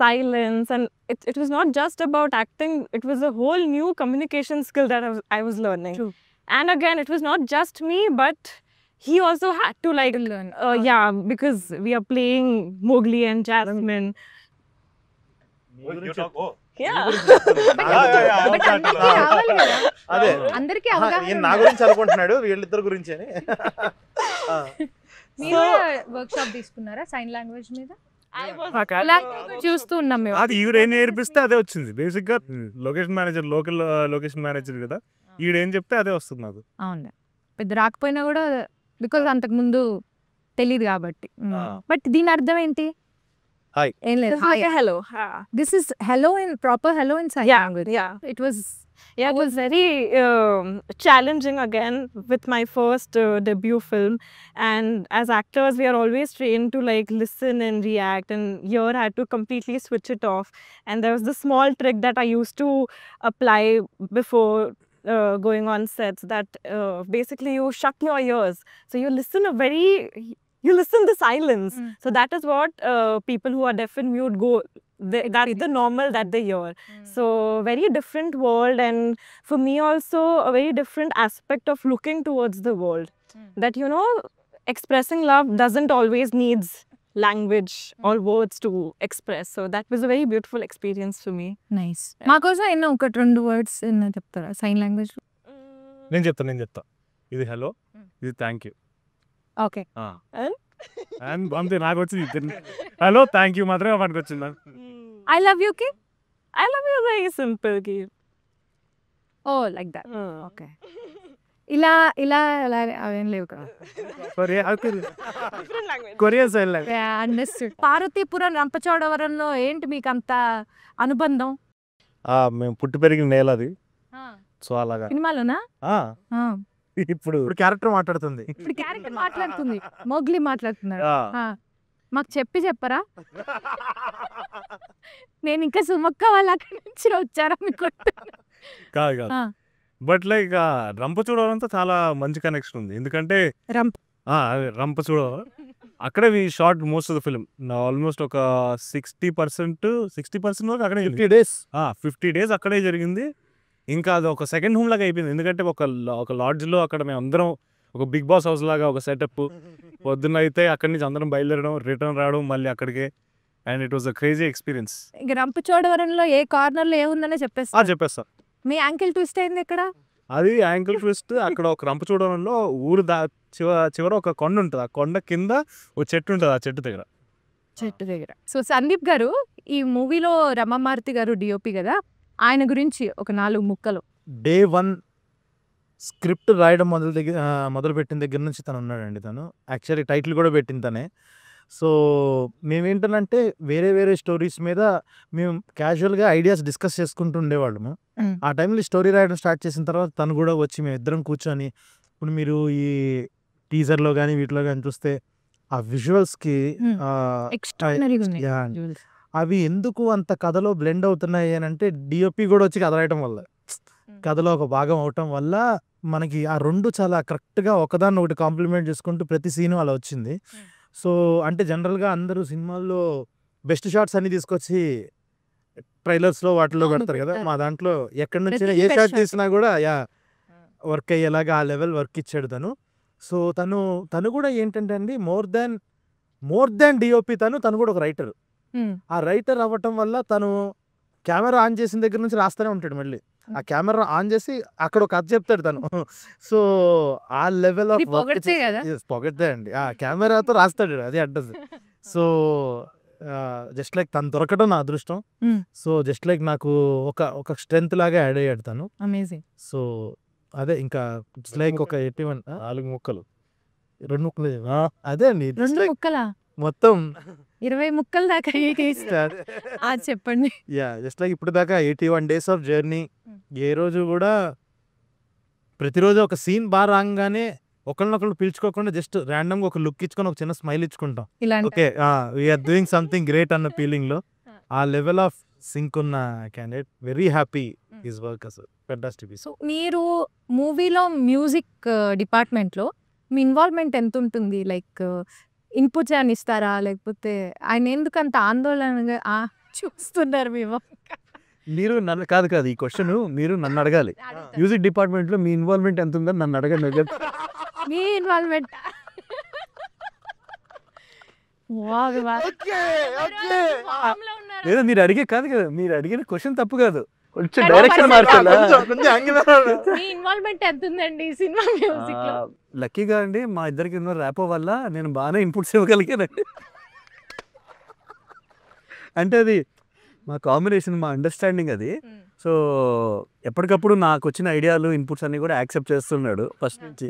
silence, and it was not just about acting, it was a whole new communication skill that I was learning. True. And again, it was not just me, but he also had to like learn. Yeah, because we are playing Mowgli and Jasmine. Yeah. అదే అందరికీ నా గురించి అనుకుంటున్నాడు, వీళ్ళిద్దరు గురించి అని. మీరు work shop తీసుకున్నారా సైన్ లాంగ్వేజ్ మీద? ఇలా చూస్తూ ఉన్నాం మేము. అది ఈవిడ ఏం నేర్పిస్తే అదే వచ్చింది. బేసిక్ గా location manager, local location manager కదా, ఈవిడ ఏం చెప్తే అదే వస్తుంది నాకు. అవును, పెద్ద రాకపోయినా కూడా బికాజ్ అంతకు ముందు తెలియదు కాబట్టి. బట్ దీని అర్థం ఏంటి? Hi. ఏం లేదు. It's like a hello. This is hello in proper hello in sign language. Yeah. It was It was very challenging again with my first debut film. And as actors, we are always trained to like listen and react. And here I had to completely switch it off. And there was the small trick that I used to apply before going on sets that basically you shut your ears. So you listen the silence. So that is what people who are deaf and mute go. That's the normal that they hear. So very different world, and for me also a very different aspect of looking towards the world. That expressing love doesn't always needs language or words to express. So that was a very beautiful experience for me. Nice. మా కోసం ఎన్నో ఒకటి 2 words చెప్తారా sign language? నేను చెప్తా. ఇది hello, ఇది thank you. Okay. And అంతే నాకు వచ్చింది. హలో థ్యాంక్ యూ మాత్రమే మనకు వచ్చింది. ఐ లవ్ యూ కి I love you very simple. Oh like that. Okay. ఇలా అవేం లేవు కదా. Different language. Korean sign language. Understood. Parvathipuram రంపచోడవరంలో ఏంటి మీకు అంత అనుబంధం? మేము పుట్టి పెరిగిన నేల అది. సో అలాగా సినిమాలోనా? ఇప్పుడు ఇప్పుడు క్యారెక్టర్ మాట్లాడుతుంది. ఇప్పుడు క్యారెక్టర్ మాట్లాడుతుంది, మోగ్లీ మాట్లాడుతున్నాడు. మాకు చెప్పరా? నేను ఇంకా సుమక్క వాళ్ళ అక్కడి నుంచి వచ్చారా మీకు? కాదు బట్ లైక్ రంపచోడవరంతో చాలా మంచి కనెక్షన్ ఉంది. ఎందుకంటే రంపచోడవరం అక్కడే we shot most of the film. Almost ఒక 60% వరకు అక్కడే 50 days అక్కడే జరిగింది. ఇంకా అది ఒక సెకండ్ హోమ్ లాగా అయిపోయింది. ఎందుకంటే ఒక లాడ్జ్లో అక్కడ మేము అందరం ఒక బిగ్ బాస్ హౌస్ లాగా ఒక సెటప్. పొద్దున్న అయితే అక్కడి నుంచి అందరం బయలుదేరడం, రిటర్న్ రావడం మళ్ళీ అక్కడికే. And it was a crazy experience. ఇంక రంపచోడవరంలో ఏ కార్నర్ లో ఏముందనే చెప్పేస్తా. మీ యాంకిల్ ట్విస్ట్ అయింది ఎక్కడ? అది యాంకిల్ ట్విస్ట్ అక్కడ ఒక రంపచోడవరంలో ఊరు చివర ఒక కొండ ఉంటుంది. ఆ కొండ కింద ఒక చెట్టు ఉంటుంది. ఆ చెట్టు దగ్గర. సో సందీప్ గారు, ఈ మూవీలో రమామారుతి గారు డిఓపి కదా, ఆయన గురించి ఒక 4 ముక్కలు. Day 1 స్క్రిప్ట్ రాయడం మొదలు పెట్టిన దగ్గర నుంచి తను ఉన్నాడండి. తను యాక్చువల్లీ టైటిల్ కూడా పెట్టింది తనే. సో మేమేంటనంటే వేరే స్టోరీస్ మీద మేము క్యాజువల్గా ఐడియాస్ డిస్కస్ చేసుకుంటూ ఉండేవాళ్ళము. ఆ టైంలో స్టోరీ రాయడం స్టార్ట్ చేసిన తర్వాత తను కూడా వచ్చి మేము ఇద్దరం కూర్చొని, ఇప్పుడు మీరు ఈ టీజర్లో కానీ వీటిలో కానీ చూస్తే ఆ విజువల్స్కి అవి ఎందుకు అంత కథలో బ్లెండ్ అవుతున్నాయి అని అంటే డిఓపి కూడా వచ్చి కథ రాయటం వల్ల, కథలో ఒక భాగం అవటం వల్ల మనకి ఆ 2 చాలా కరెక్ట్గా ఒకదాన్ని ఒకటి కాంప్లిమెంట్ చేసుకుంటూ ప్రతి సీను అలా వచ్చింది. సో అంటే జనరల్గా అందరూ సినిమాల్లో బెస్ట్ షాట్స్ అన్ని తీసుకొచ్చి ట్రైలర్స్లో వాటిలో పెడతారు కదా. మా దాంట్లో ఎక్కడి నుంచి ఏ షాట్ తీసినా కూడా వర్క్ అయ్యేలాగా ఆ లెవెల్ వర్క్ ఇచ్చాడు తను. సో తను కూడా ఏంటంటే అండి మోర్ దాన్ డిఓపి తను కూడా ఒక రైటర్. ఆ రైటర్ అవ్వటం వల్ల తను కెమెరా ఆన్ చేసిన దగ్గర నుంచి రాస్తూనే ఉంటాడు. మళ్ళీ ఆ కెమెరా ఆన్ చేసి అక్కడ ఒక కథ చెప్తాడు తను. సో ఆ లెవెల్ ఆఫ్ పొగడ్తే అండి. ఆ కెమెరాతో రాస్తాడు, అది అడ్రస్. సో జస్ట్ లైక్ తను దొరకడం నా అదృష్టం. సో జస్ట్ లైక్ నాకు ఒక స్ట్రెంత్ లాగా యాడ్ అయ్యాడు తను. అమేజింగ్. సో అదే ఇంకా ఇట్స్ లైక్ ఒక 4 ముక్కలు 2 ముక్కలు అదే అండి. 2 ముక్కలా? మొత్తం 20 ముక్కల దాకా చెప్పండి. జస్ట్ లైక్ ఇప్పుడు దాకా 81 days ఆఫ్ జర్నీ. ఏ రోజు కూడా ప్రతిరోజు ఒక సీన్ బాగా రాగానే ఒకళ్ళనొకళ్ళు పిలుచుకోకుండా జస్ట్ ర్యాండమ్గా ఒక లుక్ ఇచ్చుకొని ఒక చిన్న స్మైల్ ఇచ్చుకుంటాం. Okay we're doing something great అన్న ఫీలింగ్లో ఆ లెవెల్ ఆఫ్ సింక్ ఉన్న candidate. Very happy his work అసలు ఫెంటాస్టిక్. సో మీరు మూవీలో మ్యూజిక్ డిపార్ట్మెంట్లో మీ ఇన్వాల్వ్మెంట్ ఎంత ఉంటుంది? లైక్ ఇన్పుట్స్ అని ఇస్తారా, లేకపోతే ఆయన ఎందుకు అంత ఆందోళనగా చూస్తున్నారు? మీరు నన్ను కాదు ఈ క్వశ్చన్ మీరు నన్ను అడగాలి. మ్యూజిక్ డిపార్ట్మెంట్లో మీ ఇన్వాల్వ్మెంట్ ఎంత ఉందని నన్ను అడగండి. మీ ఇన్వాల్వ్మెంట్ లేదా మీరు అడిగే కాదు కదా, మీరు అడిగిన క్వశ్చన్ తప్పు కాదు, కొంచెం డైరెక్షన్ మార్చాలా? మీ ఇన్వాల్వ్మెంట్ ఎంత ఉందండి సినిమా మ్యూజిక్ లో? లక్కీగా అండి మా ఇద్దరికి ఉన్న ర్యాపో వల్ల నేను బాగానే ఇన్పుట్స్ ఇవ్వగలిగానండి. అంటే అది మా కాంబినేషన్, మా అండర్స్టాండింగ్ అది. సో ఎప్పటికప్పుడు నాకు వచ్చిన ఐడియాలు, ఇన్పుట్స్ అన్ని కూడా యాక్సెప్ట్ చేస్తున్నాడు ఫస్ట్ నుంచి.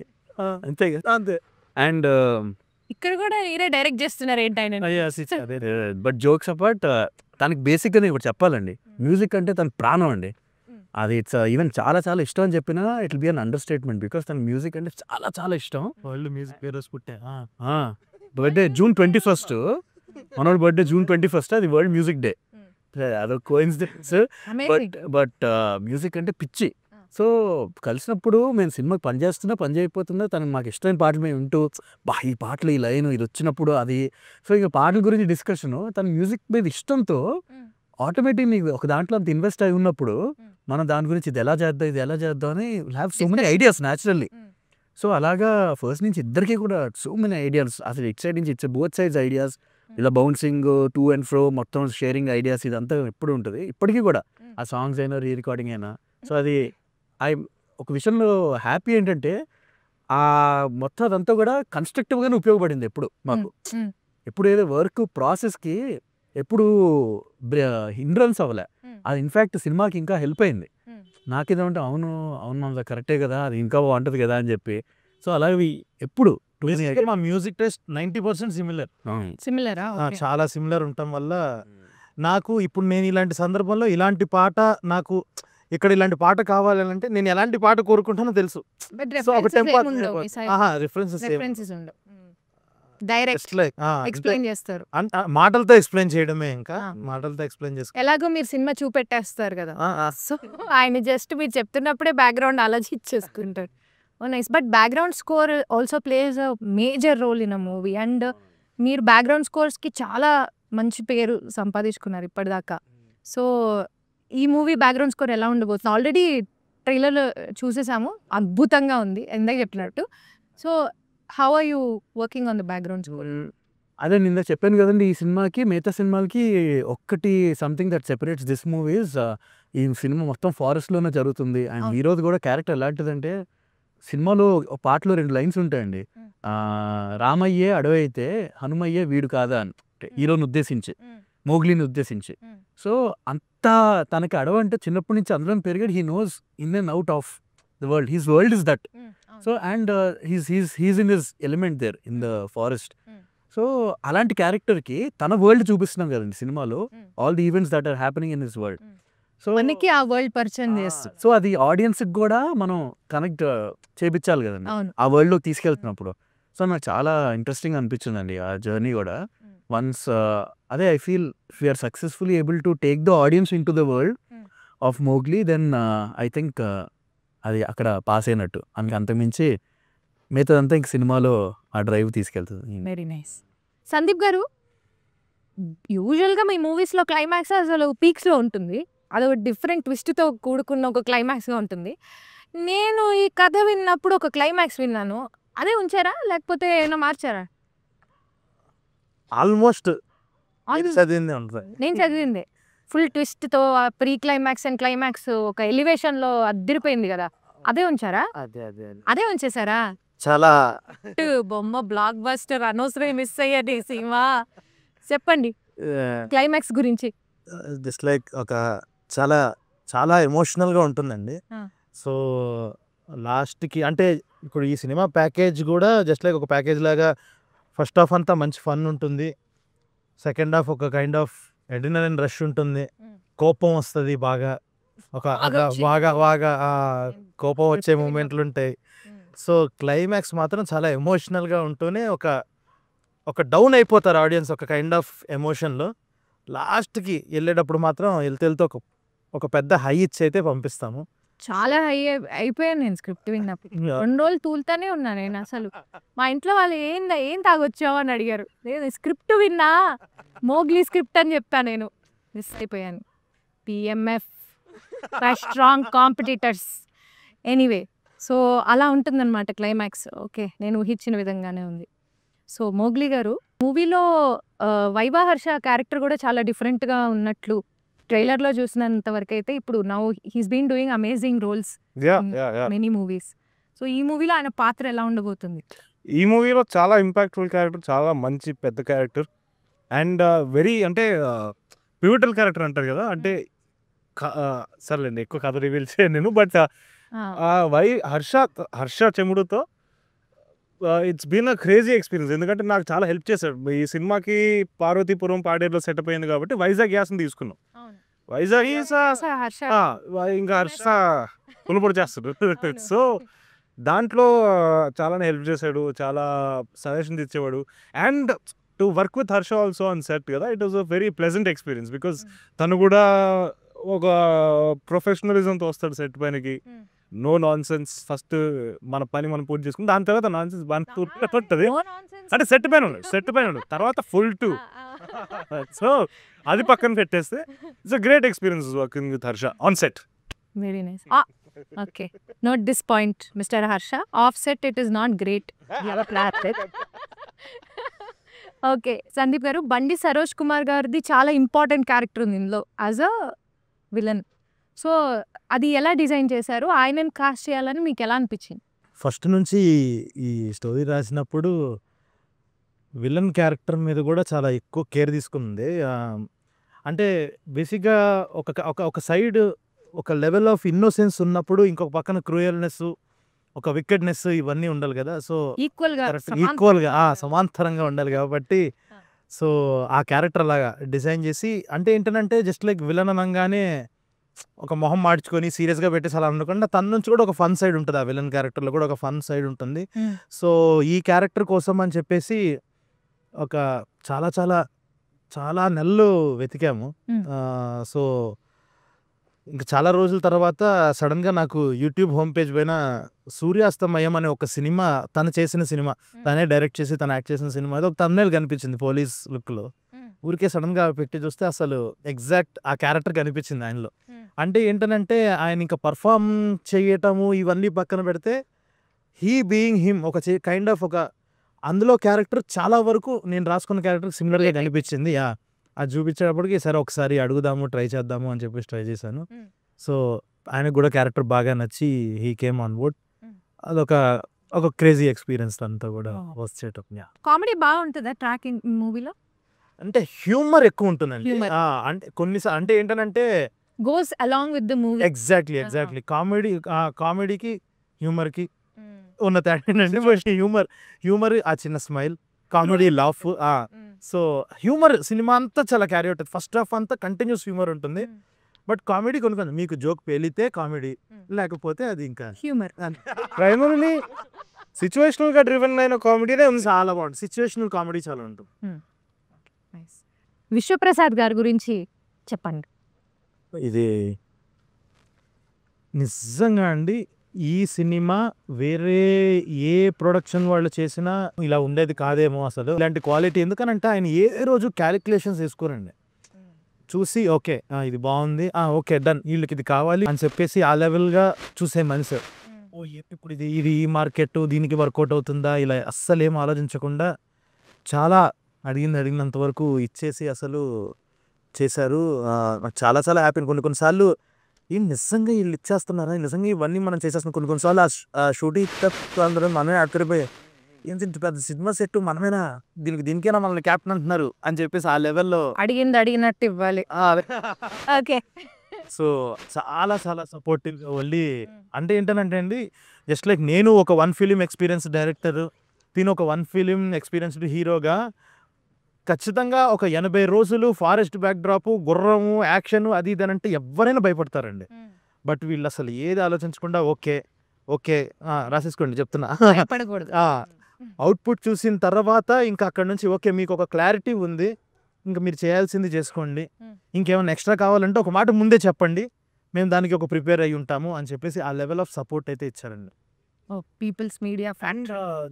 అంతే కదా. అంతే. అండ్ ఇక్కడ కూడా మీరే డైరెక్ట్ చేస్తున్నారు ఏంటి? బట్ జోక్స్ అపార్ట్, తనకి బేసిక్గా నేను ఇప్పుడు చెప్పాలండి, మ్యూజిక్ అంటే తన ప్రాణం అండి. అది ఇట్స్ ఈవెన్ చాలా చాలా ఇష్టం అని చెప్పినా it will be an understatement. Because తన మ్యూజిక్ అంటే చాలా చాలా ఇష్టం. వరల్డ్ మ్యూజిక్ డే రోజు పుట్టే. బర్త్డే June 21st, మనోడి బర్త్డే June 21st, అది వరల్డ్ మ్యూజిక్ డే. అదొక కోఇన్సిడెన్స్. బట్ మ్యూజిక్ అంటే పిచ్చి. సో కలిసినప్పుడు మేము సినిమాకి పని చేస్తున్నా, పని చేయకపోతున్నా తనకు మాకు ఇష్టమైన పాటలు మేము వింటూ, ఈ పాటలు ఈ లైన్ ఇది వచ్చినప్పుడు అది. సో ఇక పాటల గురించి డిస్కషను, తన మ్యూజిక్ మీద ఇష్టంతో ఆటోమేటిక్ నీకు ఒక దాంట్లో అంత ఇన్వెస్ట్ అయి ఉన్నప్పుడు మనం దాని గురించి ఇది ఎలా చేద్దాం, ఇది ఎలా చేద్దాం అని have so many ideas naturally. So అలాగా ఫస్ట్ నుంచి ఇద్దరికి కూడా సో మెనీ ఐడియాస్. అసలు ఇట్ సైడ్ నుంచి ఇట్స్ బోత్ సైడ్స్ ఐడియాస్. ఇలా బౌన్సింగ్ టు అండ్ ఫ్రో మొత్తం షేరింగ్ ఐడియాస్ ఇదంతా ఎప్పుడు ఉంటుంది, ఇప్పటికీ కూడా. ఆ సాంగ్స్ అయినా, రీ రికార్డింగ్ అయినా. సో అది ఒక విషయంలో హ్యాపీ ఏంటంటే ఆ మొత్తం అదంతా కూడా కన్స్ట్రక్టివ్గానే ఉపయోగపడింది ఎప్పుడు మాకు. ఎప్పుడు ఏదో వర్క్ ప్రాసెస్కి ఎప్పుడు హిండ్రన్స్ అవ్వలే. అది ఇన్ఫ్యాక్ట్ సినిమాకి ఇంకా హెల్ప్ అయింది. నాకేదంటే అవును అవును కరెక్టే కదా, అది ఇంకా బాగుంటుంది కదా అని చెప్పి. సో అలాగే ఎప్పుడు మా మ్యూజిక్ టేస్ట్ 90% సిమిలరా? చాలా సిమిలర్ ఉండటం వల్ల నాకు ఇప్పుడు నేను ఇలాంటి సందర్భంలో ఇలాంటి పాట, నాకు ఇక్కడ ఇలాంటి పాట కావాలంటే నేను ఎలాంటి పాట కోరుకుంటానో తెలుసు. సో ఒక రిఫరెన్సెస్ డైరెక్ట్ ఎక్స్ప్లెయిన్ చేస్తారు, మాటలతో ఎక్స్ప్లెయిన్ చేయడమే. ఇంకా మాటలతో ఎక్స్ప్లెయిన్ చేస్తారు. ఎలాగో మీరు సినిమా చూపెట్టేస్తారు కదా, సో ఆయన జస్ట్ మీరు చెప్తున్నప్పుడే బ్యాక్గ్రౌండ్ ఆలోచించేసుకుంటారు. Oh nice. But background score also plays a major role in a movie. And మీరు బ్యాక్గ్రౌండ్ స్కోర్స్కి చాలా మంచి పేరు సంపాదించుకున్నారు ఇప్పటిదాకా. సో ఈ మూవీ బ్యాక్గ్రౌండ్ స్కోర్ ఎలా ఉండబోతుంది? ఆల్రెడీ ట్రైలర్లో చూసేసాము, అద్భుతంగా ఉంది ఇందాక చెప్పినట్టు. So how are you working on the background score? అదే నిన్న చెప్పాను కదండి, ఈ సినిమాకి మిగతా సినిమాలకి ఒక్కటి something that separates this movies, ఈ సినిమా మొత్తం ఫారెస్ట్లోనే జరుగుతుంది. అండ్ ఈరోజు కూడా క్యారెక్టర్ ఎలాంటిదంటే, సినిమాలో పాటలో 2 లైన్స్ ఉంటాయండి. రామయ్యే అడవి అయితే హనుమయ్యే వీడు కాదా అని, హీరోని ఉద్దేశించి, మోగ్లీని ఉద్దేశించి. సో అంతా తనకి అడవి అంటే చిన్నప్పటి నుంచి అందరం పెరిగాడు. He knows in and out of the world, his world is that. So and he's in his element there in the forest. So అలాంటి క్యారెక్టర్కి తన వరల్డ్ చూపిస్తున్నాం కదండి సినిమాలో, all the events that are happening in his world. So మనకి ఆ world పరిచయం చేస్తుంది. సో అది ఆడియన్స్కి కూడా మనం కనెక్ట్ చేపించాలి కదండి ఆ వరల్డ్లోకి తీసుకెళ్తున్నప్పుడు. సో నాకు చాలా ఇంట్రెస్టింగ్ అనిపించిందండి ఆ జర్నీ కూడా. వన్స్ అదే I feel we're successfully able to take the audience into the world of Mowgli, then I think అది అక్కడ పాస్ అయినట్టు. అంతకుమించి మిగతాదంతా ఇంక సినిమాలో ఆ డ్రైవ్ తీసుకెళ్తుంది. Very nice. సందీప్ గారు, యూజువల్గా మీ మూవీస్లో క్లైమాక్స్ అసలు పీక్స్లో ఉంటుంది, అదొక డిఫరెంట్ ట్విస్ట్తో కూడుకున్న ఒక క్లైమాక్స్గా ఉంటుంది. నేను ఈ కథ విన్నప్పుడు ఒక క్లైమాక్స్ విన్నాను, అదే ఉంచారా లేకపోతే ఏమైనా మార్చారా? ఆల్మోస్ట్ చదివిందే ఉంటుంది. నేను చదివిందే ఫుల్ ట్విస్ట్తో ప్రీ క్లైమాక్స్ అండ్ క్లైమాక్స్ ఒక ఎలివేషన్లో అద్దరిపోయింది కదా, అదే ఉంచారా? అదే ఉంచేసారా? చాలా బొమ్మ బ్లాక్ బస్టర్, అనవసరం మిస్ అయ్యాది సినిమా. చెప్పండి క్లైమాక్స్ గురించి. జస్ట్ లైక్ ఒక చాలా చాలా ఎమోషనల్గా ఉంటుందండి. సో లాస్ట్కి అంటే ఇప్పుడు ఈ సినిమా ప్యాకేజ్ కూడా జస్ట్ లైక్ ఒక ప్యాకేజ్ లాగా, ఫస్ట్ హాఫ్ అంతా మంచి ఫన్ ఉంటుంది, సెకండ్ హాఫ్ ఒక కైండ్ ఆఫ్ అడ్రినలిన్ రష్ ఉంటుంది, కోపం వస్తుంది బాగా, ఒక బాగా బాగా కోపం వచ్చే మూమెంట్లు ఉంటాయి. సో క్లైమాక్స్ మాత్రం చాలా ఎమోషనల్గా ఉంటూనే ఒక డౌన్ అయిపోతారు ఆడియన్స్ ఒక కైండ్ ఆఫ్ ఎమోషన్లో. లాస్ట్కి వెళ్ళేటప్పుడు మాత్రం వెళ్తే ఒక పెద్ద హై ఇచ్చి అయితే పంపిస్తాము. చాలా హై అయిపోయాను నేను స్క్రిప్ట్ విన్నప్పుడు. 2 రోజులు తూలుతానే ఉన్నా నేను. అసలు మా ఇంట్లో వాళ్ళు ఏం తాగొచ్చావు అని అడిగారు. లేదు స్క్రిప్ట్ విన్నా, మోగ్లీ స్క్రిప్ట్ అని చెప్పాను. నేను మిస్ అయిపోయాను. PMF strong competitors. Anyway, so అలా ఉంటుందన్నమాట క్లైమాక్స్. ఓకే, నేను ఊహించిన విధంగానే ఉంది. సో మోగ్లీ గారు, మూవీలో వైవా హర్ష క్యారెక్టర్ కూడా చాలా డిఫరెంట్గా ఉన్నట్లు ట్రైలర్లో చూసినంత వరకు అయితే, ఇప్పుడు now he's been doing amazing roles many movies. So ఈ మూవీలో ఆయన పాత్ర ఎలా ఉండబోతుంది? ఈ మూవీలో చాలా ఇంపాక్ట్ఫుల్ క్యారెక్టర్, చాలా మంచి పెద్ద క్యారెక్టర్. అండ్ వెరీ అంటే పివిటల్ క్యారెక్టర్ అంటారు కదా, అంటే సర్లేండి ఎక్కువ కథ రివీల్ చేయను నేను, బట్ హర్ష చెముడుతో it's been a crazy experience. ఎందుకంటే నాకు చాలా హెల్ప్ చేశాడు. ఈ సినిమాకి పార్వతీపురం పాడేరులో సెటప్ అయింది కాబట్టి వైజాగ్ గ్యాస్ని తీసుకున్నాం. వైజాగ్ ఇంకా హర్ష పులుపొడి చేస్తాడు. సో దాంట్లో చాలానే హెల్ప్ చేశాడు, చాలా సజెషన్స్ ఇచ్చేవాడు. And to work with Harsha also on set కదా, it was a very pleasant experience. Because తను కూడా ఒక ప్రొఫెషనలిజంతో వస్తాడు సెట్ పైనకి. నో నాన్ సెన్స్, ఫస్ట్ మన పని మనం పూర్తి చేసుకుని దాని తర్వాత నాన్ సెన్స్ ఉంటుంది. అంటే సెట్ పైన ఉన్నాడు తర్వాత ఫుల్ టు. సో అది పక్కన పెట్టేస్తే it's a great experience working with Harsha on set. Very nice. Okay. Note this point, Mr. Harsha. Offset, it is not great. You have a plan. Okay Sandeep గారు, బండి సరోజ్ కుమార్ గారిది చాలా ఇంపార్టెంట్ క్యారెక్టర్ ఉంది ఇందులో as a villain. So అది ఎలా design చేశారు, ఆయనని కాస్ట్ చేయాలని మీకు ఎలా అనిపించింది? ఫస్ట్ నుంచి ఈ స్టోరీ రాసినప్పుడు విలన్ క్యారెక్టర్ మీద కూడా చాలా ఎక్కువ కేర్ తీసుకుంది. అంటే బేసిక్గా ఒక సైడ్ ఒక లెవెల్ ఆఫ్ ఇన్నోసెన్స్ ఉన్నప్పుడు ఇంకొక పక్కన క్రూయల్నెస్, ఒక వికెడ్నెస్ ఇవన్నీ ఉండాలి కదా. సో ఈక్వల్గా సమాంతరంగా ఉండాలి కాబట్టి సో ఆ క్యారెక్టర్ లాగా డిజైన్ చేసి, అంటే ఏంటంటే జస్ట్ లైక్ విలన్ అనగానే ఒక మొహం మార్చుకొని సీరియస్గా పెట్టేసి అలా అనుకుండా తన నుంచి కూడా ఒక ఫన్ సైడ్ ఉంటుంది. ఆ విలన్ క్యారెక్టర్లో కూడా ఒక ఫన్ సైడ్ ఉంటుంది. సో ఈ క్యారెక్టర్ కోసం అని చెప్పేసి ఒక చాలా చాలా చాలా నెలలు వెతికాము. సో ఇంకా చాలా రోజుల తర్వాత సడన్గా నాకు యూట్యూబ్ హోమ్ పేజ్ పైన సూర్యాస్తమయం అనే ఒక సినిమా, తను చేసిన సినిమా, తనే డైరెక్ట్ చేసి తను యాక్ట్ చేసిన సినిమా, అది ఒక thumbnail కనిపించింది పోలీస్ లుక్లో. ఊరికే సడన్గా పెట్టి చూస్తే అసలు ఎగ్జాక్ట్ ఆ క్యారెక్టర్ కనిపించింది ఆయనలో. అంటే ఏంటనంటే ఆయన ఇంకా పర్ఫామ్ చేయటము ఇవన్నీ పక్కన పెడితే హీ బీయింగ్ హిమ్ ఒక కైండ్ ఆఫ్ ఒక అందులో క్యారెక్టర్ చాలా వరకు నేను రాసుకున్న క్యారెక్టర్ సిమిలర్గా కనిపించింది. అది చూపించేటప్పటికి సరే ఒకసారి అడుగుదాము, ట్రై చేద్దాము అని చెప్పేసి ట్రై చేశాను. సో ఆయనకు కూడా క్యారెక్టర్ బాగా నచ్చి హీ కేమ్ ఆన్ బోర్డ్. అదొక క్రేజీ ఎక్స్పీరియన్స్ అంతా కూడా వచ్చేటప్పుడు. కామెడీ బాగుంటుందా ట్రాకింగ్ మూవీలో? అంటే హ్యూమర్ ఎక్కువ ఉంటుందండి. అంటే కొన్నిసార్లు అంటే ఏంటంటే goes along with the movie. Exactly కామెడీకి హ్యూమర్కి ఉన్న తేడా అండి. హ్యూమర్ ఆ చిన్న smile, comedy laugh. So humour సినిమా అంతా చాలా క్యారీ అవుతుంది. ఫస్ట్ హాఫ్ అంతా కంటిన్యూస్ హ్యూమర్ ఉంటుంది. బట్ కామెడీ కొన్ని మీకు జోక్ పేలితే కామెడీ, లేకపోతే అది ఇంకా హ్యూమర్. ప్రైమరీలీ సిచ్యువేషనల్ గా డ్రివెన్ అయిన కామెడీనే ఉంది. చాలా బాగుంటుంది. సిచ్యువేషనల్ కామెడీ చాలా ఉంటుంది. విశ్వప్రసాద్ గారి గురించి చెప్పండి. ఇది నిజంగా అండి, ఈ సినిమా వేరే ఏ ప్రొడక్షన్ వాళ్ళు చేసినా ఇలా ఉండేది కాదేమో అసలు. ఇలాంటి క్వాలిటీ ఎందుకనంటే ఆయన ఏ రోజు క్యాలిక్యులేషన్స్ వేసుకోరండి. చూసి ఓకే ఇది బాగుంది, ఓకే డన్, వీళ్ళకి ఇది కావాలి అని చెప్పేసి ఆ లెవెల్గా చూసే మనిషి. ఇప్పుడు ఇది ఈ మార్కెట్ దీనికి వర్కౌట్ అవుతుందా ఇలా అస్సలు ఏం ఆలోచించకుండా చాలా అడిగినంత వరకు ఇచ్చేసి అసలు చేశారు. నాకు చాలా చాలా హ్యాపీ. కొన్నిసార్లు నిజంగా వీళ్ళు ఇచ్చేస్తున్నారా, నిజంగా ఇవన్నీ మనం చేసేస్తున్నాం. కొన్నిసార్లు ఆ షూటింగ్ అందరూ మనమే ఆడిపోయి ఏంటి పెద్ద సినిమా సెట్ మనమేనా, దీనికైనా మనల్ని క్యాప్టెన్ అంటున్నారు అని చెప్పేసి ఆ లెవెల్లో అడిగినట్టు ఇవ్వాలి. ఓకే. సో చాలా చాలా సపోర్టివ్ వెళ్ళి. అంటే ఏంటంటే అండి జస్ట్ లైక్ నేను ఒక 1 ఫిలిం ఎక్స్పీరియన్స్ డైరెక్టర్, తిను ఒక 1 ఫిలిం ఎక్స్పీరియన్స్డ్ హీరోగా ఖచ్చితంగా ఒక 80 రోజులు ఫారెస్ట్ బ్యాక్డ్రాప్, గుర్రము, యాక్షన్ అది ఇది అంటే ఎవరైనా భయపడతారండి. బట్ వీళ్ళు అసలు ఏది ఆలోచించకుండా ఓకే రాసేసుకోండి చెప్తున్నా. అవుట్పుట్ చూసిన తర్వాత ఇంకా అక్కడ నుంచి ఓకే మీకు ఒక క్లారిటీ ఉంది, ఇంకా మీరు చేయాల్సింది చేసుకోండి, ఇంకేమైనా ఎక్స్ట్రా కావాలంటే ఒక మాట ముందే చెప్పండి, మేము దానికి ఒక ప్రిపేర్ అయ్యి ఉంటాము అని చెప్పేసి ఆ లెవెల్ ఆఫ్ సపోర్ట్ అయితే ఇచ్చారండి. People's media fan.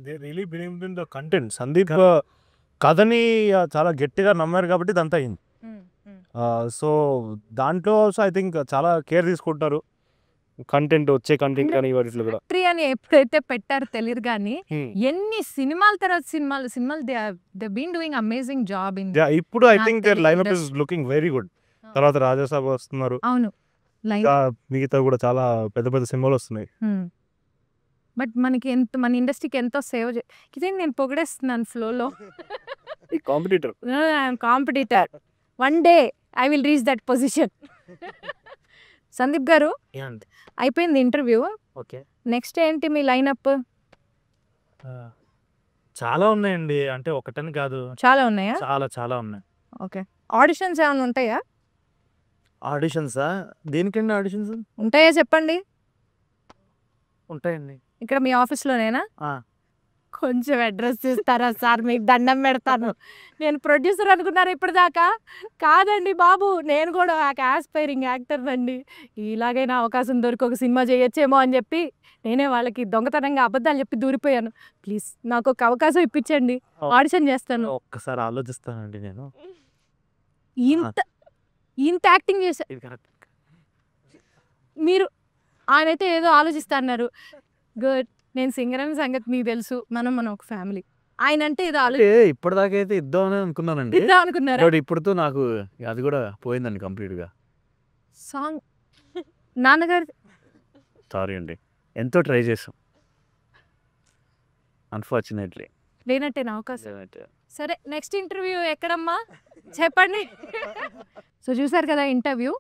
They really believed in the content. Sandeep కథని చాలా గట్టిగా నమ్మారు కాబట్టి ఇదంతా అయింది. సో దాంట్లో ఆల్సో ఐ థింక్ చాలా కేర్ తీసుకుంటారు. వచ్చే కంటెంట్ కానీ వాటిలో కూడా అని ఎప్పుడైతే పెట్టారో తెలియదు కానీ ఎన్ని సినిమాల తర్వాత సినిమాలు they been doing amazing job in. ఇప్పుడు I think their lineup is looking very good. తర్వాత రాజాసాబ్ వస్తున్నారు. అవును, మిగతా కూడా చాలా పెద్ద పెద్ద సినిమాలు వస్తున్నాయి. బట్ మనకి మన ఇండస్ట్రీకి ఎంతో సేవ్ ఇదే నేను పొగిడేస్తున్నాను ఫ్లోలో. Competitor one day I will reach that position. Sandeep గారు అయిపోయింది ఇంటర్వ్యూ. ఓకే, నెక్స్ట్ ఏంటి మీ లైనప్? చాలా ఉన్నాయండి, అంటే ఒకటని కాదు, చాలా ఉన్నాయా? చాలా చాలా ఉన్నాయి. ఓకే, ఆడిషన్స్ ఏమైనా ఉంటాయా? ఆడిషన్సా? దేనికండి ఆడిషన్స్? ఉంటాయా చెప్పండి. ఉంటాయండి. ఇక్కడ మీ ఆఫీస్లోనేనా? ఆ. కొంచెం అడ్రస్ ఇస్తారా సార్, మీకు దండం పెడతాను. నేను ప్రొడ్యూసర్ అనుకున్నారు ఇప్పటిదాకా. కాదండి బాబు, నేను కూడా ఆస్పైరింగ్ యాక్టర్ అండి. ఇలాగైనా అవకాశం దొరికి ఒక సినిమా చేయొచ్చేమో అని చెప్పి నేనే వాళ్ళకి దొంగతనంగా అబద్ధాలు చెప్పి దూరిపోయాను. ప్లీజ్ నాకు ఒక అవకాశం ఇప్పించండి, ఆడిషన్ చేస్తాను. ఒక్కసారి ఆలోచిస్తానండి నేను. ఇంత యాక్టింగ్ చేశా ఇది కరెక్ట్. మీరు. ఆయనైతే ఏదో ఆలోచిస్తా అన్నారు. గుడ్, నేను సింగర్ అనే సంగతి మీకు తెలుసు. మనం ఒక ఫ్యామిలీ. ఆయన అంటే ఏదో ఇప్పటిదాకా అయితే ఇద్దామని అనుకున్నానండి, ఇద్దాం అనుకున్నారా? బట్ ఇప్పుడుతో నాకు అది కూడా పోయిందండి కంప్లీట్గా. సాంగ్ నాన్నగారు సారీ అండి, ఎంతో ట్రై చేసాం, అన్ఫార్చునేట్లీ లేనట్టే నా అవకాశం. సరే, నెక్స్ట్ ఇంటర్వ్యూ ఎక్కడమ్మా చెప్పండి. సో చూసారు కదా interview.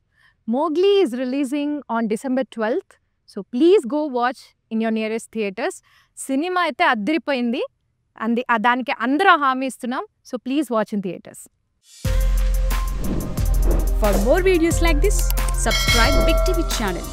Mowgli is releasing on December 12th. So please go watch in your nearest theatres. Cinema అయితే అద్దరిపోయింది, దానికి అందరూ హామీ ఇస్తున్నాం. So please watch in theatres. For more videos like this, subscribe Big TV channel.